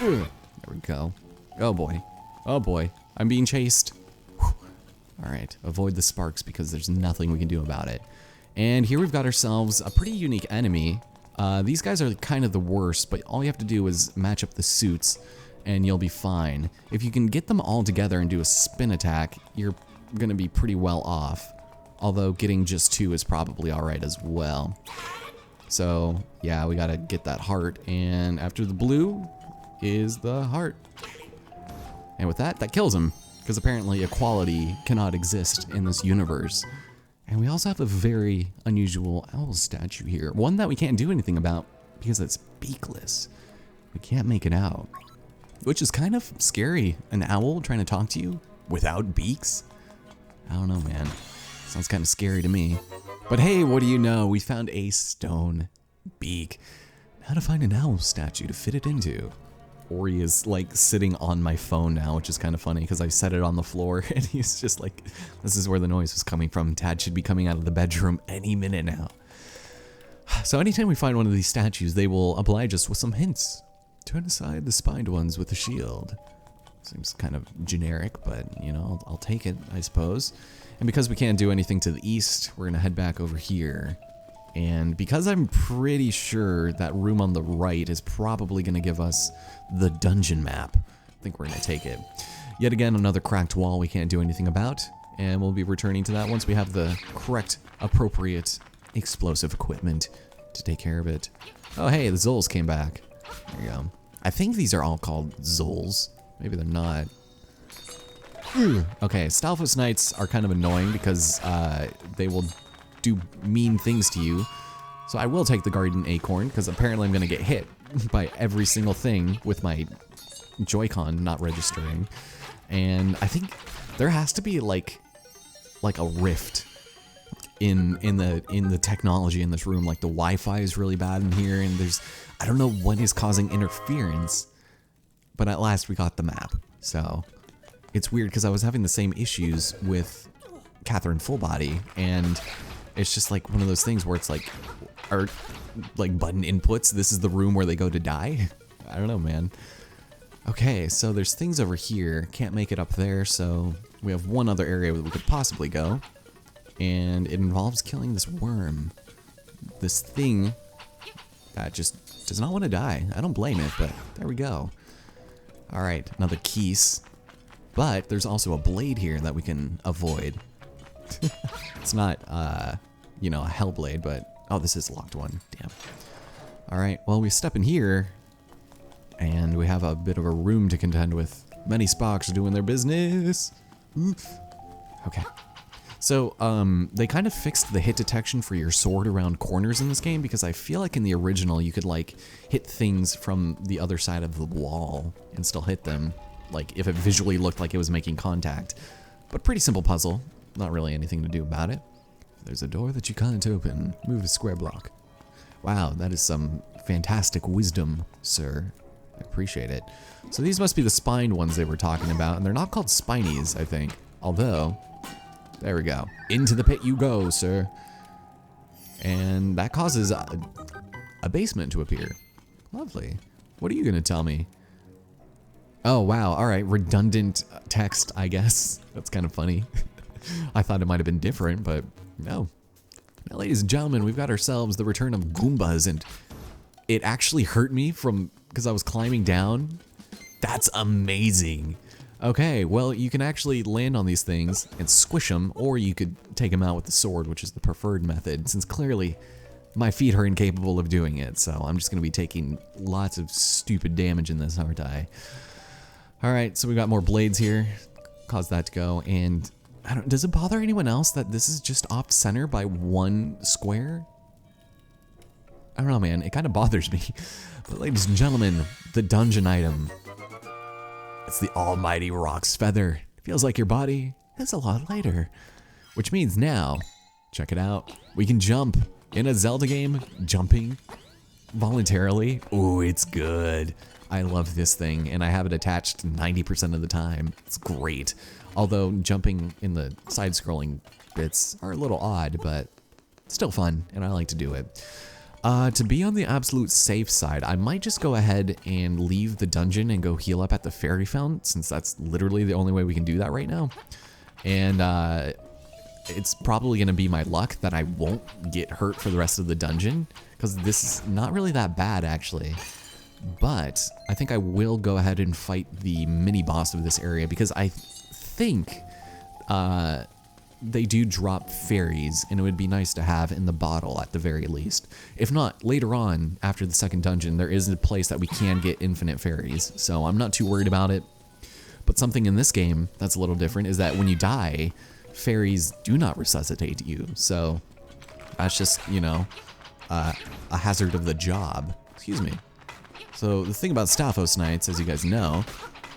There we go. Oh boy. Oh boy. I'm being chased. Alright, avoid the sparks because there's nothing we can do about it. And here we've got ourselves a pretty unique enemy. These guys are kind of the worst, but all you have to do is match up the suits and you'll be fine. If you can get them all together and do a spin attack, you're gonna be pretty well off. Although getting just 2 is probably alright as well. So yeah, we gotta get that heart, and after the blue is the heart. And with that, that kills him, because apparently equality cannot exist in this universe. And we also have a very unusual owl statue here. One that we can't do anything about because it's beakless. We can't make it out. Which is kind of scary. An owl trying to talk to you without beaks? I don't know, man. Sounds kind of scary to me. But hey, what do you know? We found a stone beak. How to find an owl statue to fit it into. Ori is like sitting on my phone now, which is kind of funny because I set it on the floor and he's just like, this is where the noise was coming from. Dad should be coming out of the bedroom any minute now. So anytime we find one of these statues, they will oblige us with some hints. Turn aside the spined ones with the shield. Seems kind of generic, but you know, I'll take it, I suppose. And because we can't do anything to the east, we're gonna head back over here. And because I'm pretty sure that room on the right is probably gonna give us the dungeon map, I think we're gonna take it. Yet again, another cracked wall we can't do anything about, and we'll be returning to that once we have the correct, appropriate explosive equipment to take care of it. Oh hey, the Zols came back. There you go. I think these are all called Zols. Maybe they're not. Okay, Stalfos Knights are kind of annoying because they will do mean things to you. So I will take the Garden Acorn because apparently I'm going to get hit by every single thing with my Joy-Con not registering. And I think there has to be like a rift in the technology in this room. Like the Wi-Fi is really bad in here, and I don't know what is causing interference. But at last we got the map. So it's weird because I was having the same issues with Catherine Fullbody, and it's just like one of those things where it's like, are like button inputs, this is the room where they go to die? I don't know, man. Okay, so there's things over here. Can't make it up there, so we have one other area where we could possibly go. And it involves killing this worm. This thing that just does not want to die. I don't blame it, but there we go. Alright, another keys. But there's also a blade here that we can avoid. It's not, you know, a hell blade, but... Oh, this is a locked one. Damn. Alright, well, we step in here, and we have a bit of a room to contend with. Many Spocks are doing their business. Oof. Okay. So, they kind of fixed the hit detection for your sword around corners in this game, because I feel like in the original you could, like, hit things from the other side of the wall and still hit them, like, if it visually looked like it was making contact. But pretty simple puzzle. Not really anything to do about it. There's a door that you can't open. Move a square block. Wow, that is some fantastic wisdom, sir. I appreciate it. So these must be the spined ones they were talking about, and they're not called spinies, I think. Although... There we go. Into the pit you go, sir. And that causes a basement to appear. Lovely. What are you gonna tell me? Oh, wow. All right. Redundant text, I guess. That's kind of funny. I thought it might have been different, but no. Now, ladies and gentlemen, we've got ourselves the return of Goombas, and it actually hurt me because I was climbing down. That's amazing. Okay, well, you can actually land on these things and squish them, or you could take them out with the sword, which is the preferred method, since clearly my feet are incapable of doing it, so I'm just going to be taking lots of stupid damage in this, aren't I? Alright, so we got more blades here. Cause that to go, and does it bother anyone else that this is just off-center by one square? I don't know, man, it kind of bothers me. But ladies and gentlemen, the dungeon item. It's the almighty Rock's Feather. It feels like your body is a lot lighter. Which means now, check it out, we can jump. In a Zelda game, jumping voluntarily. Ooh, it's good. I love this thing, and I have it attached 90% of the time. It's great. Although jumping in the side-scrolling bits are a little odd, but still fun, and I like to do it. To be on the absolute safe side, I might just go ahead and leave the dungeon and go heal up at the fairy fountain, since that's literally the only way we can do that right now. And it's probably going to be my luck that I won't get hurt for the rest of the dungeon, because this is not really that bad, actually. But I think I will go ahead and fight the mini-boss of this area, because I think they do drop fairies, and it would be nice to have in the bottle at the very least. If not, later on, after the second dungeon, there is a place that we can get infinite fairies, so I'm not too worried about it. But something in this game that's a little different is that when you die, fairies do not resuscitate you, so that's just, you know, a hazard of the job. Excuse me. So the thing about Staphos Knights, as you guys know,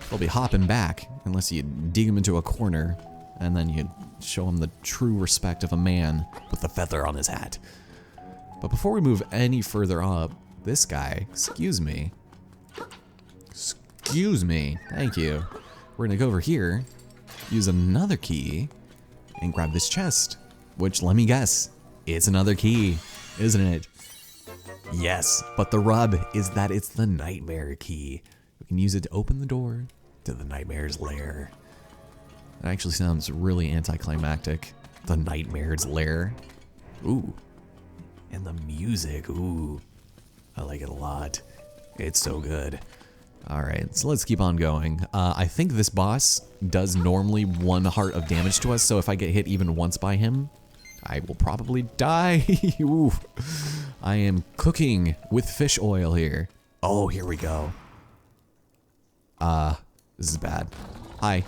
they'll be hopping back unless you dig them into a corner, and then you show him the true respect of a man with the feather on his hat. But before we move any further up, this guy, excuse me, thank you. We're gonna go over here, use another key, and grab this chest, which, let me guess, it's another key, isn't it? Yes, but the rub is that it's the nightmare key. We can use it to open the door to the nightmare's lair. That actually sounds really anticlimactic. The nightmare's lair. Ooh. And the music, ooh. I like it a lot. It's so good. Alright, so let's keep on going. I think this boss does normally 1 heart of damage to us, so if I get hit even once by him, I will probably die. Ooh. I am cooking with fish oil here. Oh, here we go. This is bad. Hi.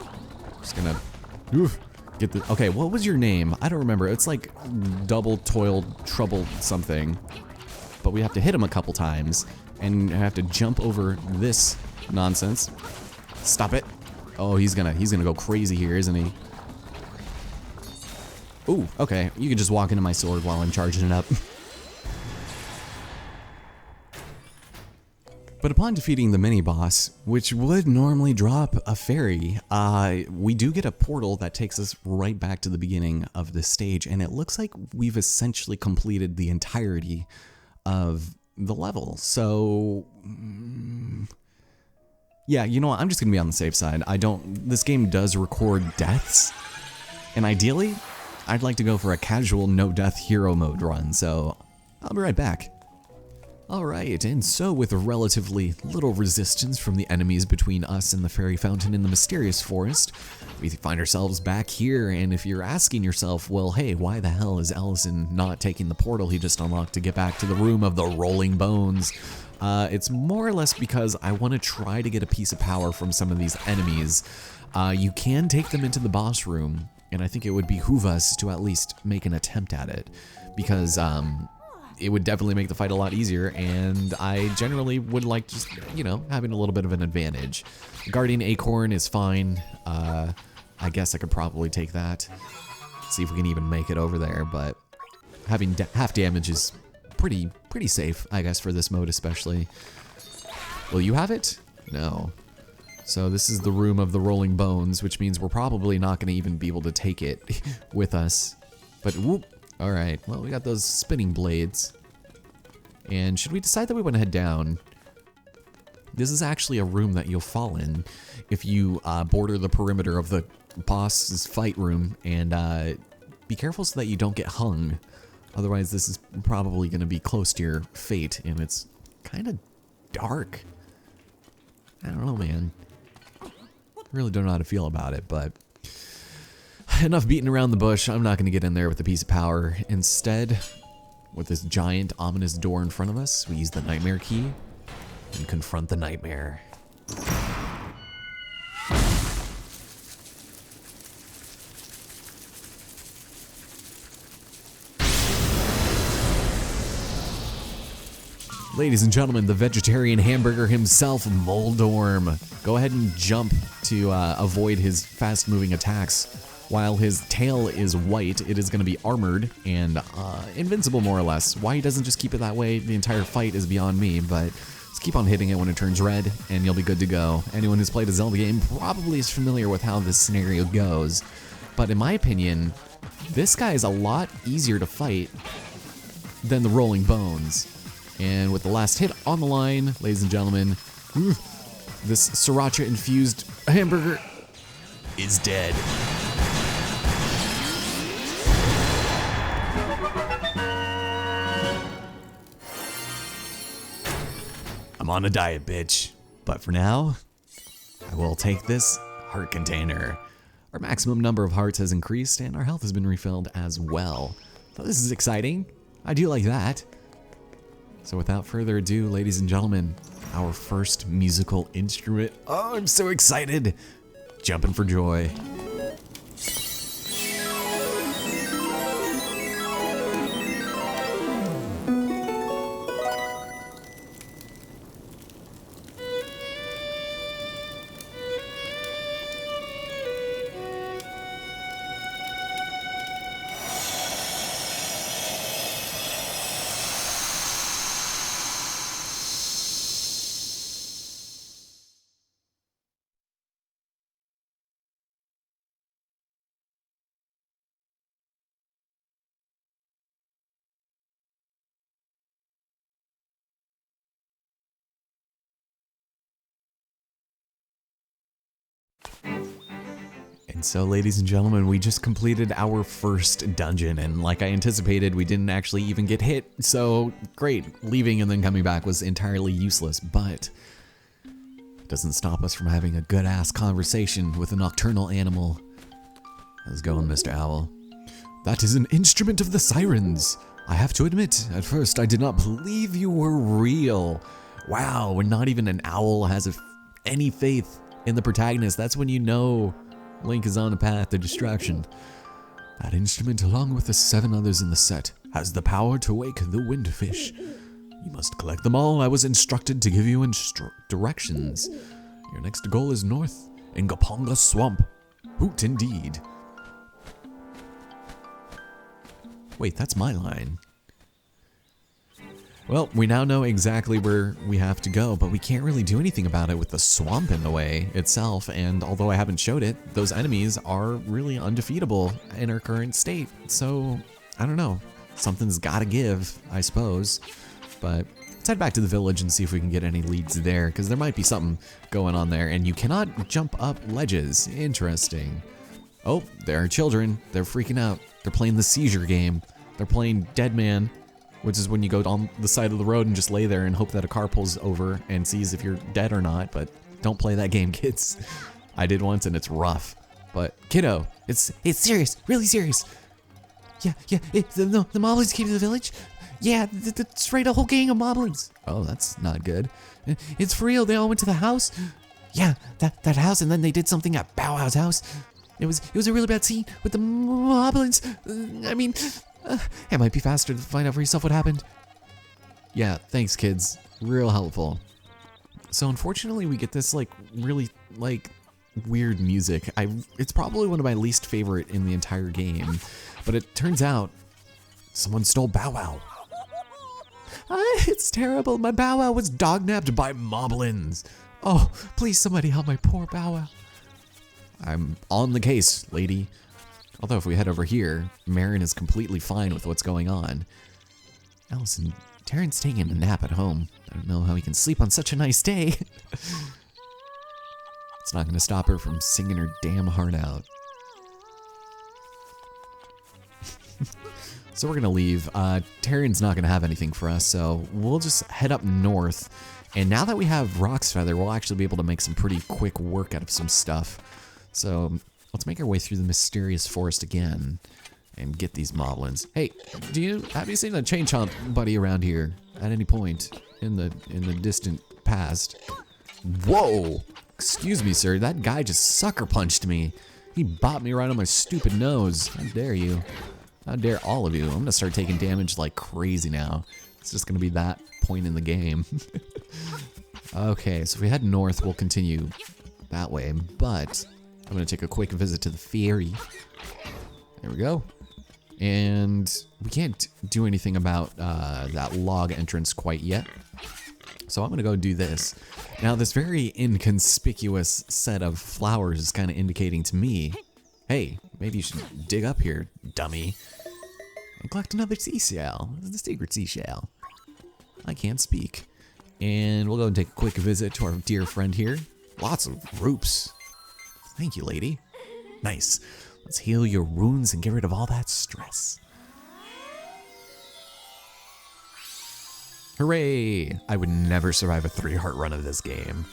Just gonna get the. Okay, what was your name? I don't remember. It's like double toiled trouble something. But we have to hit him a couple times, and I have to jump over this nonsense. Stop it. Oh, he's gonna go crazy here, isn't he? Ooh, okay. You can just walk into my sword while I'm charging it up. But upon defeating the mini-boss, which would normally drop a fairy, we do get a portal that takes us right back to the beginning of this stage, and it looks like we've essentially completed the entirety of the level. So, yeah, you know what? I'm just gonna be on the safe side. This game does record deaths, and ideally, I'd like to go for a casual no-death hero mode run, so I'll be right back. Alright, and so with relatively little resistance from the enemies between us and the fairy fountain in the mysterious forest, we find ourselves back here, and if you're asking yourself, well, hey, why the hell is Ellison not taking the portal he just unlocked to get back to the room of the rolling bones? It's more or less because I want to try to get a piece of power from some of these enemies. You can take them into the boss room, and I think it would behoove us to at least make an attempt at it, because, it would definitely make the fight a lot easier, and I generally would like just, you know, having a little bit of an advantage. Guardian Acorn is fine. I guess I could probably take that. See if we can even make it over there, but having half damage is pretty safe, I guess, for this mode especially. Will you have it? No. So this is the room of the rolling bones, which means we're probably not going to even be able to take it with us. But whoop. Alright, well, we got those spinning blades. And should we decide that we want to head down? This is actually a room that you'll fall in if you border the perimeter of the boss's fight room, and be careful so that you don't get hung. Otherwise, this is probably going to be close to your fate, and it's kind of dark. I don't know, man. Really don't know how to feel about it, but enough beating around the bush. I'm not going to get in there with a piece of power. Instead, with this giant, ominous door in front of us, we use the nightmare key and confront the nightmare. Ladies and gentlemen, the vegetarian hamburger himself, Moldorm. Go ahead and jump to avoid his fast-moving attacks. While his tail is white, it is going to be armored and invincible, more or less. Why he doesn't just keep it that way the entire fight is beyond me, but just keep on hitting it when it turns red, and you'll be good to go. Anyone who's played a Zelda game probably is familiar with how this scenario goes, but in my opinion, this guy is a lot easier to fight than the Rolling Bones. And with the last hit on the line, ladies and gentlemen, this sriracha-infused hamburger is dead. I'm on a diet, bitch. But for now, I will take this heart container. Our maximum number of hearts has increased and our health has been refilled as well. So this is exciting. I do like that. So without further ado, ladies and gentlemen, our first musical instrument. Oh, I'm so excited. Jumping for joy. And so, ladies and gentlemen, we just completed our first dungeon, and like I anticipated, we didn't actually even get hit, so great. Leaving and then coming back was entirely useless, but it doesn't stop us from having a good-ass conversation with a nocturnal animal. How's it going, Mr. Owl? That is an instrument of the sirens. I have to admit, at first I did not believe you were real. Wow, when not even an owl has any faith in the protagonist, that's when you know Link is on a path to destruction. That instrument, along with the 7 others in the set, has the power to wake the windfish. You must collect them all. I was instructed to give you directions. Your next goal is north, in Gaponga Swamp. Hoot indeed. Wait, that's my line. Well, we now know exactly where we have to go, but we can't really do anything about it with the swamp in the way itself, and although I haven't showed it, those enemies are really undefeatable in our current state, so I don't know. Something's gotta give, I suppose, but let's head back to the village and see if we can get any leads there, because there might be something going on there, and you cannot jump up ledges. Interesting. Oh, there are children. They're freaking out. They're playing the seizure game. They're playing Dead Man, which is when you go on the side of the road and just lay there and hope that a car pulls over and sees if you're dead or not, but don't play that game, kids. I did once and it's rough. But kiddo, it's serious, really serious. Yeah, the moblins came to the village. Yeah, that's right, a whole gang of moblins. Oh, that's not good. It's for real, they all went to the house. Yeah, that house, and then they did something at Bow Wow's house. It was a really bad scene with the moblins. I mean, it might be faster to find out for yourself what happened. Yeah, thanks, kids. Real helpful. So unfortunately, we get this really weird music. It's probably one of my least favorite in the entire game, but it turns out someone stole Bow Wow. It's terrible. My Bow Wow was dognapped by moblins. Oh, please somebody help my poor Bow Wow. I'm on the case, lady. Although if we head over here, Marin is completely fine with what's going on. Allison, Terran's taking a nap at home. I don't know how he can sleep on such a nice day. It's not gonna stop her from singing her damn heart out. So we're gonna leave. Terran's not gonna have anything for us, so we'll just head up north. And now that we have Rock's Feather, we'll actually be able to make some pretty quick work out of some stuff. So let's make our way through the mysterious forest again and get these moblins. Hey, have you seen a chain chomp buddy around here at any point in the distant past? Whoa! Excuse me, sir. That guy just sucker punched me. He bopped me right on my stupid nose. How dare you? How dare all of you? I'm gonna start taking damage like crazy now. It's just gonna be that point in the game. Okay, so if we head north, we'll continue that way, but I'm gonna take a quick visit to the ferry. There we go. And we can't do anything about that log entrance quite yet. So I'm gonna go do this. Now this very inconspicuous set of flowers is kind of indicating to me, hey, maybe you should dig up here, dummy, and collect another seashell. This is the secret seashell. I can't speak. And we'll go and take a quick visit to our dear friend here. Lots of ropes. Thank you, lady. Nice. Let's heal your wounds and get rid of all that stress. Hooray! I would never survive a 3-heart run of this game.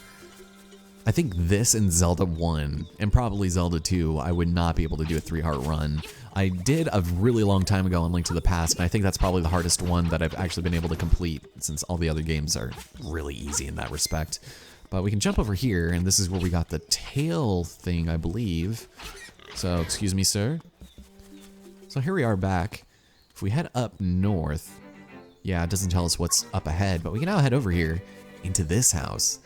I think this and Zelda 1, and probably Zelda 2, I would not be able to do a 3-heart run. I did a really long time ago on Link to the Past, and I think that's probably the hardest one that I've actually been able to complete, since all the other games are really easy in that respect. But we can jump over here, and this is where we got the tail thing, I believe. So, excuse me, sir. So here we are back. If we head up north, yeah, it doesn't tell us what's up ahead, but we can now head over here into this house.